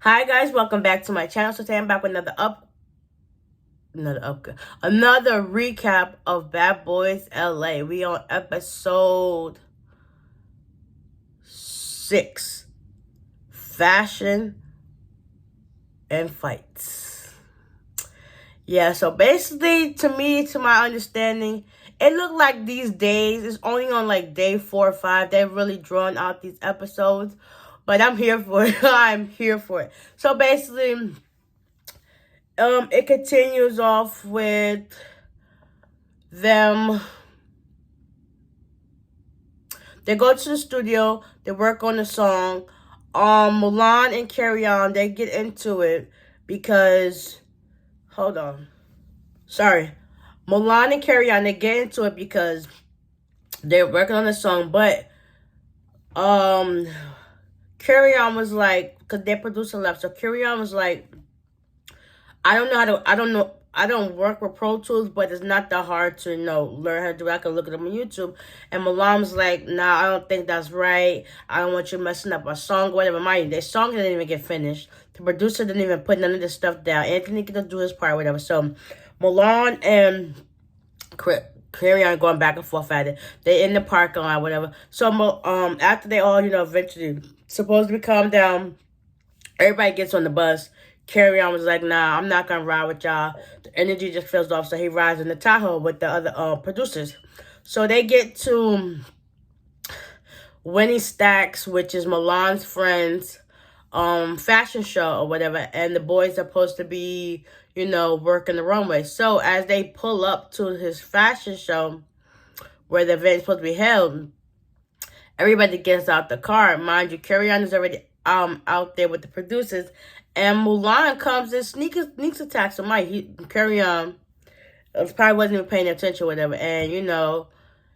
Hi guys, welcome back to my channel. So today I'm back with another recap of Bad Boys LA. We on episode 6, Fashion and Fights. Yeah, so basically to my understanding, it looked like these days, it's only on like day 4 or 5, they've really drawn out these episodes. But I'm here for it. I'm here for it. So basically, it continues off with them. They go to the studio, they work on the song. Mulan and Carry On, they get into it because hold on. Sorry. Mulan and Carry On, they get into it because they're working on the song, but Carry On was like, because their producer left, so Carry On was like, I don't work with Pro Tools, but it's not that hard to, learn how to do it. I can look it up on YouTube. And Malam's like, nah, I don't think that's right. I don't want you messing up our song, whatever. Mind you, their song didn't even get finished. The producer didn't even put none of this stuff down. Anthony get to do his part, whatever. So, Mulan and Carry On going back and forth at it. They in the parking lot, whatever. So, after they all, eventually supposed to calm down, everybody gets on the bus. Carry On was like, nah, I'm not gonna ride with y'all. The energy just feels off, so he rides in the Tahoe with the other producers. So they get to Winnie Stacks, which is Milan's friend's fashion show or whatever, and the boys are supposed to be, working the runway. So as they pull up to his fashion show where the event is supposed to be held, everybody gets out the car. Mind you, Carry On is already out there with the producers. And Mulan comes and sneak attacks him. He Carry On probably wasn't even paying attention or whatever. And,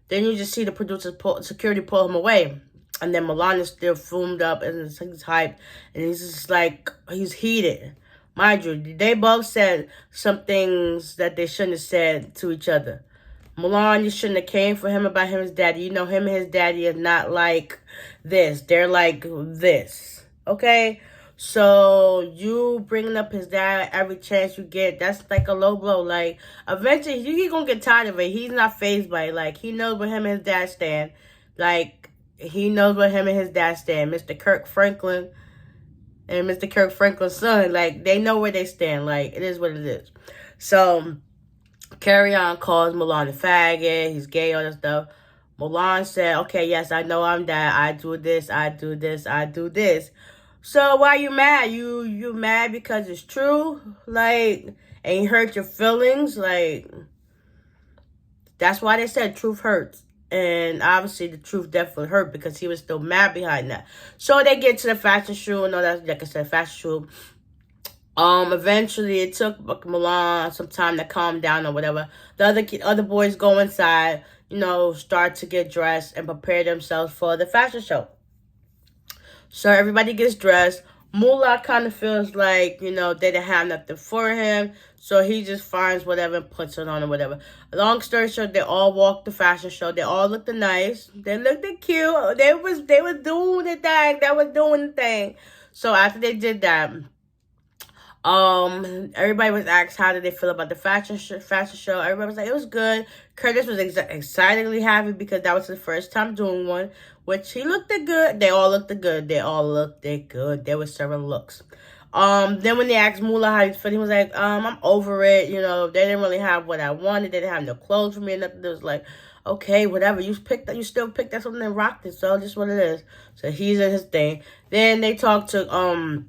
then you just see the producers security pull him away. And then Mulan is still fumed up and he's hyped. And he's just like, he's heated. Mind you, they both said some things that they shouldn't have said to each other. Mulan, you shouldn't have came for him about him and his daddy. You know, him and his daddy is not like this. They're like this. Okay? So you bringing up his dad every chance you get, that's like a low blow. Like, eventually he's gonna get tired of it. He's not fazed by it. Like, he knows where him and his dad stand. Like, he knows where him and his dad stand. Mr. Kirk Franklin and Mr. Kirk Franklin's son, like, they know where they stand. Like, it is what it is. So Carry On calls Mulan a faggot. He's gay, all that stuff. Mulan said, okay, yes, I know I'm that. I do this, I do this, I do this. So why you mad? You mad because it's true? Like, and you hurt your feelings? Like, that's why they said truth hurts. And obviously the truth definitely hurt because he was still mad behind that. So they get to the fashion show. No, that's, like I said, fashion show. Eventually it took Mulan some time to calm down or whatever. The other boys go inside, start to get dressed and prepare themselves for the fashion show. So everybody gets dressed. Moolah kind of feels like, they didn't have nothing for him. So he just finds whatever and puts it on or whatever. Long story short, they all walked the fashion show. They all looked nice. They looked cute. They was doing the thing. They was doing the thing. So after they did that, everybody was asked how did they feel about the fashion show. Everybody was like, it was good. Curtis was excitedly happy because that was his first time doing one, which he looked good. They all looked good. They all looked good. They were serving looks. Then when they asked Moolah how he's feeling, he was like, I'm over it. They didn't really have what I wanted. They didn't have no clothes for me and nothing. It was like, okay, whatever. You still picked that something and rocked it. So just what it is. So he's in his thing. Then they talked to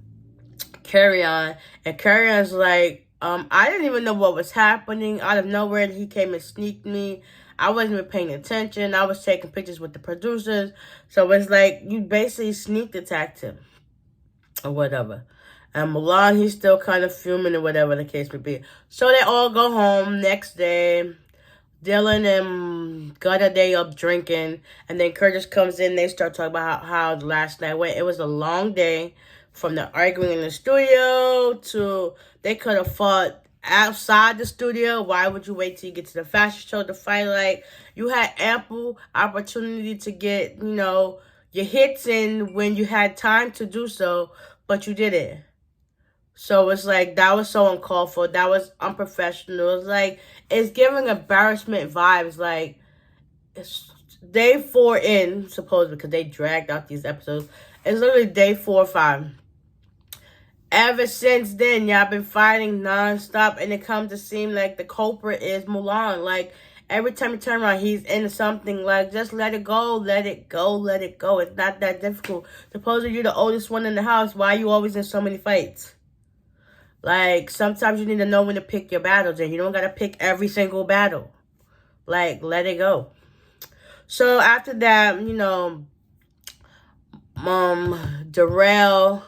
Carry On, and Carry On's like, I didn't even know what was happening. Out of nowhere, he came and sneaked me. I wasn't even paying attention. I was taking pictures with the producers. So it's like, you basically sneak attacked him, or whatever. And Mulan, he's still kind of fuming, or whatever the case may be. So they all go home next day. Dylan and got a day up drinking. And then Curtis comes in. They start talking about how last night went. It was a long day. From the arguing in the studio to they could have fought outside the studio. Why would you wait till you get to the fashion show to fight? Like, you had ample opportunity to get, your hits in when you had time to do so, but you didn't. So it's like, that was so uncalled for. That was unprofessional. It's like, it's giving embarrassment vibes. Like, it's day 4 in, supposedly, because they dragged out these episodes. It's literally day 4 or 5. Ever since then, y'all been fighting nonstop, and it comes to seem like the culprit is Mulan. Like, every time you turn around, he's in something. Like, just let it go, let it go, let it go. It's not that difficult. Supposedly you're the oldest one in the house. Why are you always in so many fights? Like, sometimes you need to know when to pick your battles, and you don't got to pick every single battle. Like, let it go. So, after that, you know, Darrell,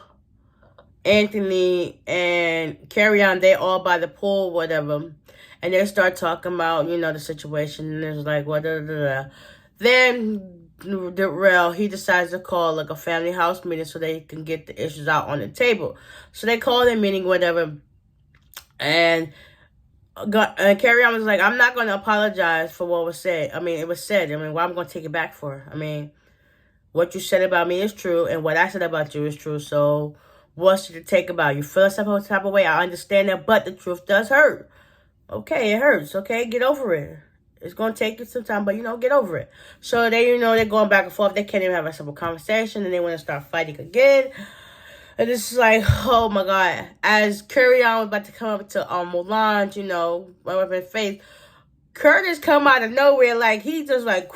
Anthony, and Carry On, they all by the pool, whatever. And they start talking about, you know, the situation. And it's like, what, Then Darrell, he decides to call like a family house meeting so they can get the issues out on the table. So they call their meeting, whatever. And Carry On was like, I'm not going to apologize for what was said. I mean, it was said. I mean, what I'm going to take it back for? I mean, what you said about me is true, and what I said about you is true. So what's to take about you? Feel some type of way. I understand that, but the truth does hurt. Okay, it hurts. Okay, get over it. It's going to take you some time, but, you know, get over it. So they, you know, they're going back and forth. They can't even have a simple conversation, and they want to start fighting again. And it's like, oh my God. As Carry On was about to come up to Mulan, you know, right up in face, Curtis come out of nowhere, like, he just like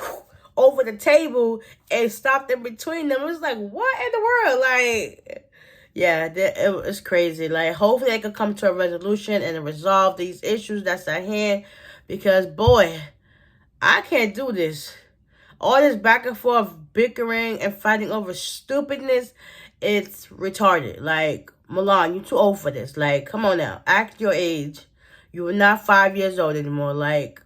over the table and stopped in between them. It was like, what in the world? Like, yeah, it's crazy. Like, hopefully they could come to a resolution and resolve these issues that's at hand. Because, boy, I can't do this. All this back and forth bickering and fighting over stupidness, it's retarded. Like, Mulan, you're too old for this. Like, come on now. Act your age. You are not 5 years old anymore. Like,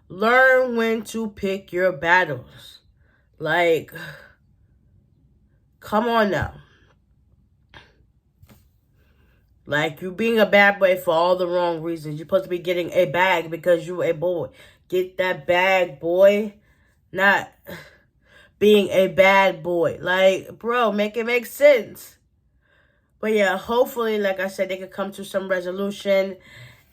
learn when to pick your battles. Like, come on now. Like, you being a bad boy for all the wrong reasons. You're supposed to be getting a bag because you're a boy. Get that bag, boy. Not being a bad boy. Like, bro, make it make sense. But yeah, hopefully, like I said, they could come to some resolution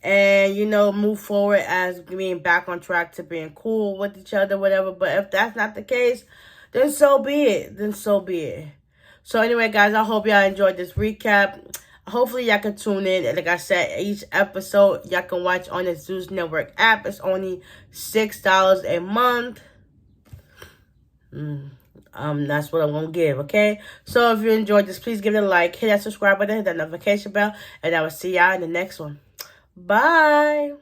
and, you know, move forward as being back on track to being cool with each other, whatever. But if that's not the case, then so be it. Then so be it. So anyway, guys, I hope y'all enjoyed this recap. Hopefully, y'all can tune in. And like I said, each episode, y'all can watch on the Zeus Network app. It's only $6 a month. That's what I'm going to give, okay? So if you enjoyed this, please give it a like. Hit that subscribe button, hit that notification bell. And I will see y'all in the next one. Bye.